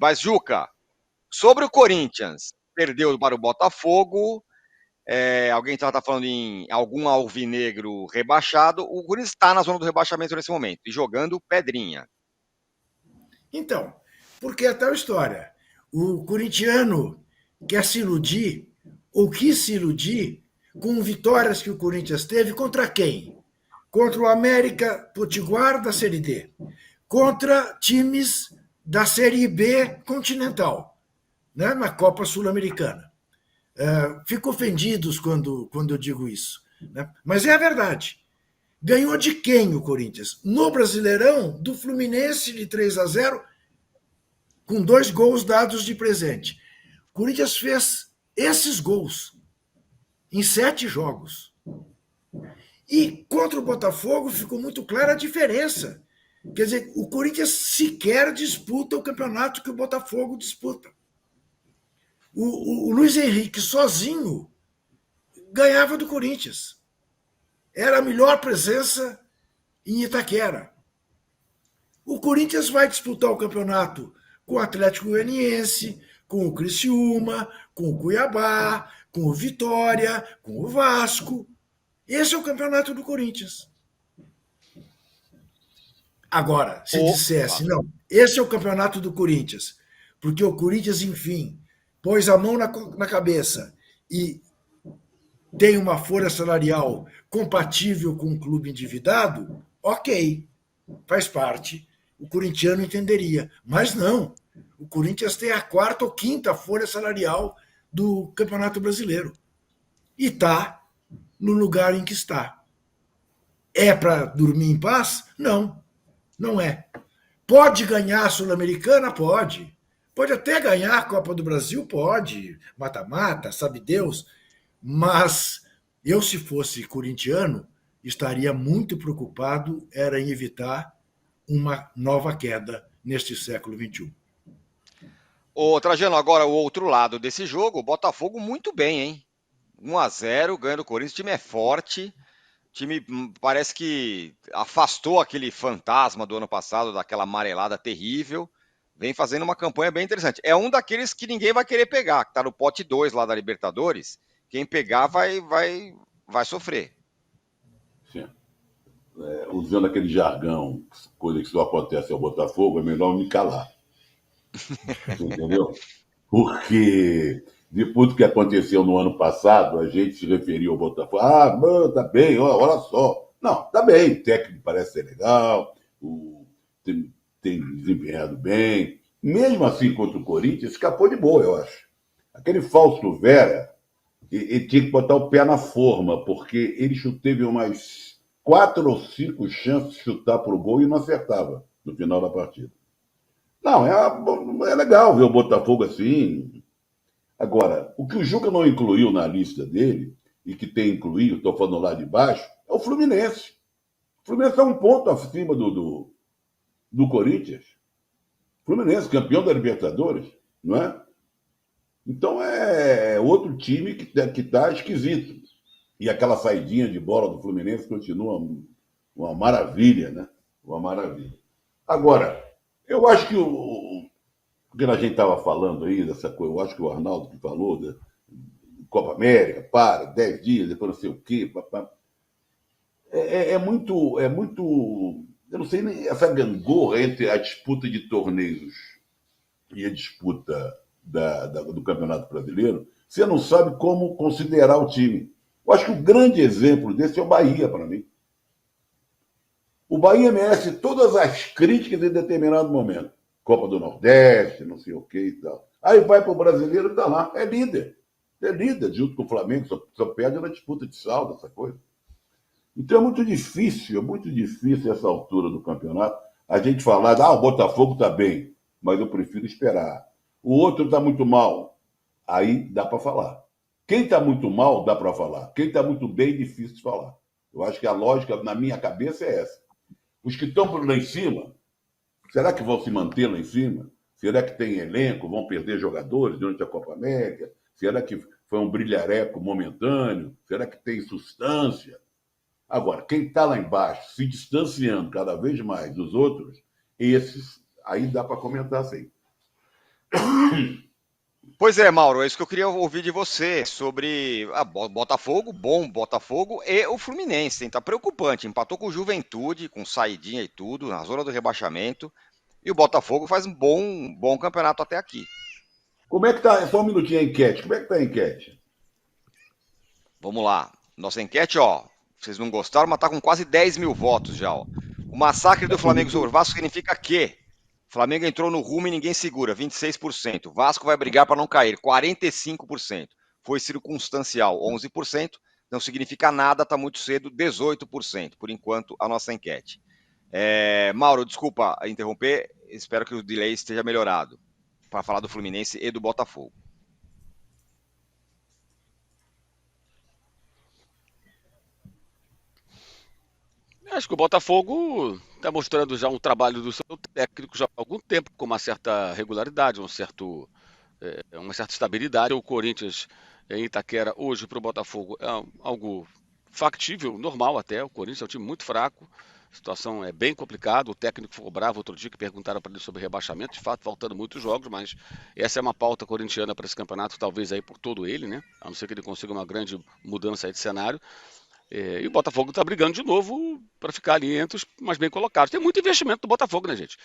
Mas, Juca, sobre o Corinthians, perdeu para o Botafogo. Alguém está falando em algum alvinegro rebaixado. O Corinthians está na zona do rebaixamento nesse momento e jogando pedrinha. Então, porque é tal história. O corintiano quer se iludir, ou quis se iludir, com vitórias que o Corinthians teve contra quem? Contra o América Potiguar da Série D, contra times da Série B continental, né, na Copa Sul-Americana. Fico ofendidos quando eu digo isso, né? Mas é a verdade. Ganhou de quem o Corinthians? No Brasileirão, do Fluminense de 3-0, com 2 gols dados de presente. O Corinthians fez esses gols em 7 jogos. E contra o Botafogo ficou muito clara a diferença. Quer dizer, o Corinthians sequer disputa o campeonato que o Botafogo disputa. O Luiz Henrique sozinho ganhava do Corinthians. Era a melhor presença em Itaquera. O Corinthians vai disputar o campeonato com o Atlético Goianiense, com o Criciúma, com o Cuiabá, com o Vitória, com o Vasco. Esse é o campeonato do Corinthians. Agora, se dissesse, não, esse é o campeonato do Corinthians, porque o Corinthians, enfim, pôs a mão na cabeça e tem uma folha salarial compatível com um clube endividado, ok, faz parte, o corintiano entenderia. Mas não, o Corinthians tem a 4ª ou 5ª folha salarial do Campeonato Brasileiro. E está no lugar em que está. É para dormir em paz? Não, não é. Pode ganhar a Sul-Americana? Pode. Pode até ganhar a Copa do Brasil? Pode. Mata-mata, sabe Deus. Mas eu, se fosse corintiano, estaria muito preocupado era em evitar uma nova queda neste século XXI. Ô, Trajano, agora o outro lado desse jogo, o Botafogo muito bem, hein? 1-0, ganhando o Corinthians, o time é forte, o time parece que afastou aquele fantasma do ano passado, daquela amarelada terrível, vem fazendo uma campanha bem interessante. É um daqueles que ninguém vai querer pegar, que tá no pote 2 lá da Libertadores, quem pegar vai sofrer. Sim. Usando aquele jargão, coisa que só acontece ao Botafogo, é melhor me calar. Entendeu? Porque depois do que aconteceu no ano passado, a gente se referiu ao Botafogo. Ah, mano, tá bem, olha só. Não, tá bem, o técnico parece ser legal, tem desempenhado bem. Mesmo assim, contra o Corinthians, escapou de boa, eu acho. Aquele Fausto Vera, ele tinha que botar o pé na forma, porque ele teve umas 4 ou 5 chances de chutar pro gol e não acertava no final da partida. Não, é legal ver o Botafogo assim. Agora, o que o Juca não incluiu na lista dele, e que tem incluído, estou falando lá de baixo, é o Fluminense. O Fluminense está 1 ponto acima do Corinthians. Fluminense, campeão da Libertadores, não é? Então é outro time que está esquisito. E aquela saidinha de bola do Fluminense continua uma maravilha, né? Uma maravilha. Agora, eu acho que porque a gente estava falando aí dessa coisa, eu acho que o Arnaldo que falou da Copa América, 10 dias, depois não sei o quê, papá. É muito, eu não sei nem essa gangorra entre a disputa de torneios e a disputa do Campeonato Brasileiro, você não sabe como considerar o time. Eu acho que o grande exemplo desse é o Bahia, para mim. O Bahia merece todas as críticas em determinado momento. Copa do Nordeste, não sei o que e tal. Aí vai para o Brasileiro e está lá. É líder. É líder, junto com o Flamengo, só perde na disputa de saldo, essa coisa. Então é muito difícil essa altura do campeonato, a gente falar, o Botafogo está bem, mas eu prefiro esperar. O outro está muito mal. Aí dá para falar. Quem está muito mal, dá para falar. Quem está muito bem, difícil de falar. Eu acho que a lógica, na minha cabeça, é essa. Os que estão lá em cima, será que vão se manter lá em cima? Será que tem elenco? Vão perder jogadores durante a Copa América? Será que foi um brilhareco momentâneo? Será que tem substância? Agora, quem está lá embaixo, se distanciando cada vez mais dos outros, esses aí dá para comentar assim. Pois é, Mauro, é isso que eu queria ouvir de você sobre a Botafogo, bom Botafogo e o Fluminense, hein? Tá preocupante, empatou com o Juventude, com saidinha e tudo, na zona do rebaixamento, e o Botafogo faz um bom campeonato até aqui. Como é que tá? Só um minutinho a enquete. Como é que tá a enquete? Vamos lá, nossa enquete, ó, vocês não gostaram, mas tá com quase 10 mil votos já, ó. O massacre do Flamengo sobre o Vasco significa que Flamengo entrou no rumo e ninguém segura, 26%. Vasco vai brigar para não cair, 45%. Foi circunstancial, 11%. Não significa nada, está muito cedo, 18%. Por enquanto, a nossa enquete. Mauro, desculpa interromper, espero que o delay esteja melhorado para falar do Fluminense e do Botafogo. Acho que o Botafogo está mostrando já um trabalho do seu técnico já há algum tempo, com uma certa regularidade, uma certa estabilidade. O Corinthians em Itaquera hoje para o Botafogo é algo factível, normal até. O Corinthians é um time muito fraco, a situação é bem complicada. O técnico ficou bravo outro dia que perguntaram para ele sobre rebaixamento, de fato, faltando muitos jogos, mas essa é uma pauta corintiana para esse campeonato, talvez aí por todo ele, né? A não ser que ele consiga uma grande mudança aí de cenário. E o Botafogo está brigando de novo para ficar ali entre os mais bem colocados. Tem muito investimento do Botafogo, né, gente?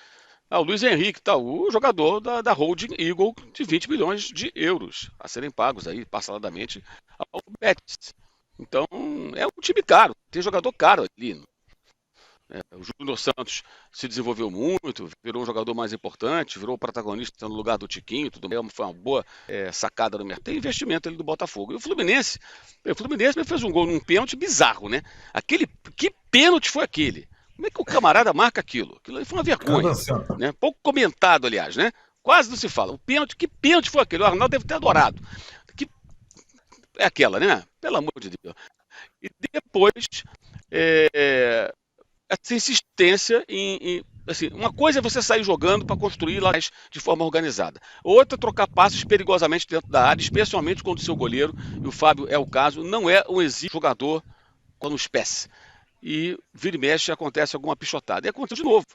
O Luiz Henrique, tá, o jogador da Holding Eagle de 20 milhões de euros a serem pagos aí parceladamente ao Betis. Então, é um time caro, tem jogador caro ali. O Júnior Santos se desenvolveu muito, virou um jogador mais importante, virou protagonista no lugar do Tiquinho, tudo bem, foi uma boa sacada no mercado. Tem investimento ali do Botafogo. E o Fluminense fez um gol num pênalti bizarro, né? Que pênalti foi aquele? Como é que o camarada marca aquilo? Aquilo foi uma vergonha, né? Pouco comentado, aliás, né? Quase não se fala. Que pênalti foi aquele? O Arnaldo deve ter adorado. É aquela, né? Pelo amor de Deus. E depois, essa insistência assim, uma coisa é você sair jogando para construir lá de forma organizada. Outra é trocar passes perigosamente dentro da área, especialmente quando o seu goleiro, e o Fábio é o caso, não é um exímio jogador com espécie. E vira e mexe acontece alguma pichotada. E aconteceu de novo.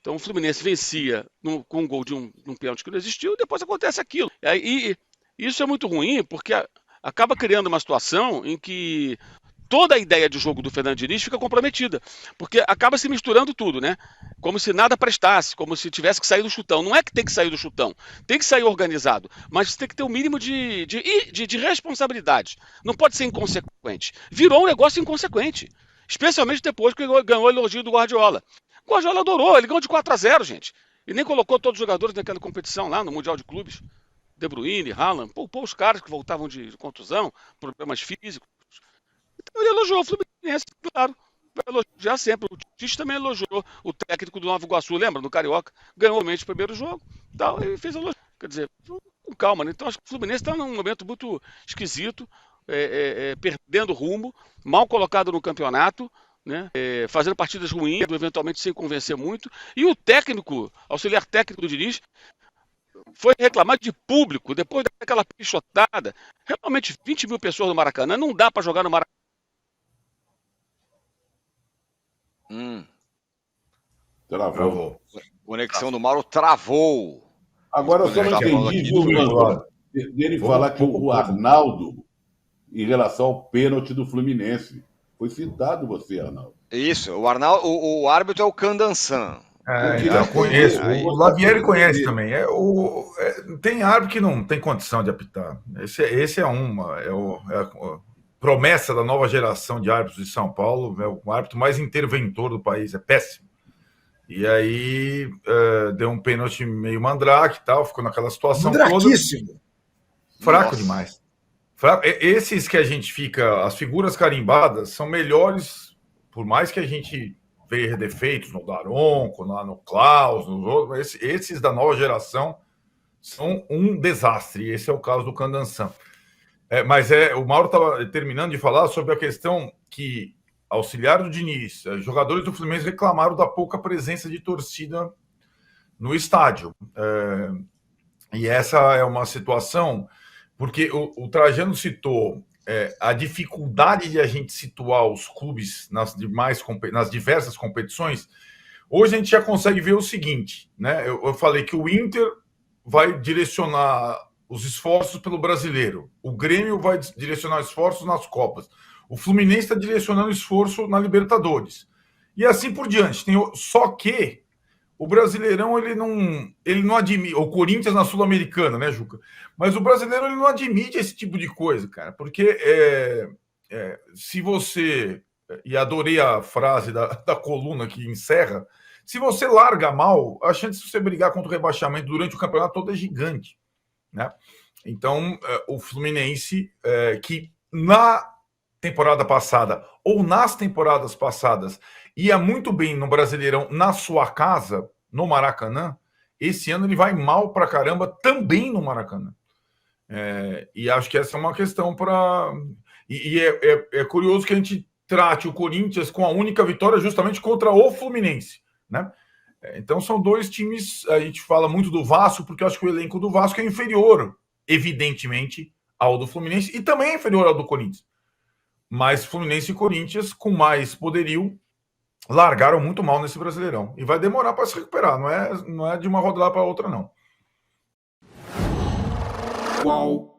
Então o Fluminense vencia com um gol de um pênalti que não existiu, e depois acontece aquilo. E isso é muito ruim, porque acaba criando uma situação em que toda a ideia de jogo do Fernando Diniz fica comprometida, porque acaba se misturando tudo, né? Como se nada prestasse, como se tivesse que sair do chutão. Não é que tem que sair do chutão, tem que sair organizado, mas tem que ter um mínimo de responsabilidade. Não pode ser inconsequente. Virou um negócio inconsequente, especialmente depois que ganhou o elogio do Guardiola. O Guardiola adorou, ele ganhou de 4-0, gente. E nem colocou todos os jogadores naquela competição lá, no Mundial de Clubes. De Bruyne, Haaland, poupou os caras que voltavam de contusão, problemas físicos. Então ele elogiou o Fluminense, claro. Vai elogiar sempre. O Tite também elogiou o técnico do Nova Iguaçu, lembra? Do Carioca. Ganhou realmente o primeiro jogo. Tal, e fez elogio. Quer dizer, com calma, né? Então acho que o Fluminense está num momento muito esquisito, perdendo rumo, mal colocado no campeonato, né? Fazendo partidas ruins, eventualmente sem convencer muito. E o técnico, auxiliar técnico do Diniz, foi reclamar de público, depois daquela pichotada. Realmente, 20 mil pessoas no Maracanã, não dá para jogar no Maracanã. Travou. Conexão do Mauro travou. Agora eu só não entendi, viu, Mano? Dele falar que o Arnaldo, em relação ao pênalti do Fluminense, foi citado você, Arnaldo. Isso, o árbitro é o Candansan. Eu conheço. O Lavieri conhece também. Tem árbitro que não tem condição de apitar. Esse é a promessa da nova geração de árbitros de São Paulo. É o árbitro mais interventor do país. É péssimo. E aí deu um pênalti meio mandrake e tal. Ficou naquela situação Mandraquíssimo. toda. Fraco demais. Fraco. Esses que a gente fica... As figuras carimbadas são melhores, por mais que a gente... ver defeitos no Daronco, no Klaus, nos outros. Esses da nova geração são um desastre. Esse é o caso do Candansan. Mas o Mauro estava terminando de falar sobre a questão que, auxiliar do Diniz, jogadores do Fluminense reclamaram da pouca presença de torcida no estádio. E essa é uma situação, porque o Trajano citou a dificuldade de a gente situar os clubes nas diversas competições. Hoje a gente já consegue ver o seguinte, né? Eu falei que o Inter vai direcionar os esforços pelo Brasileiro. O Grêmio vai direcionar esforços nas Copas. O Fluminense está direcionando esforço na Libertadores. E assim por diante. Só que o Brasileirão, ele não admite... O Corinthians na Sul-Americana, né, Juca? Mas o Brasileiro, ele não admite esse tipo de coisa, cara. Porque se você... E adorei a frase da coluna que encerra. Se você larga mal, a chance de você brigar contra o rebaixamento durante o campeonato todo é gigante, né? Então, o Fluminense, que na temporada passada ou nas temporadas passadas ia muito bem no Brasileirão na sua casa, no Maracanã, esse ano ele vai mal pra caramba também no Maracanã. E acho que essa é uma questão para... E é curioso que a gente trate o Corinthians com a única vitória justamente contra o Fluminense, né? Então são dois times, a gente fala muito do Vasco, porque eu acho que o elenco do Vasco é inferior, evidentemente, ao do Fluminense, e também é inferior ao do Corinthians. Mas Fluminense e Corinthians, com mais poderio, largaram muito mal nesse Brasileirão. E vai demorar para se recuperar, não é de uma rodada para outra, não. Qual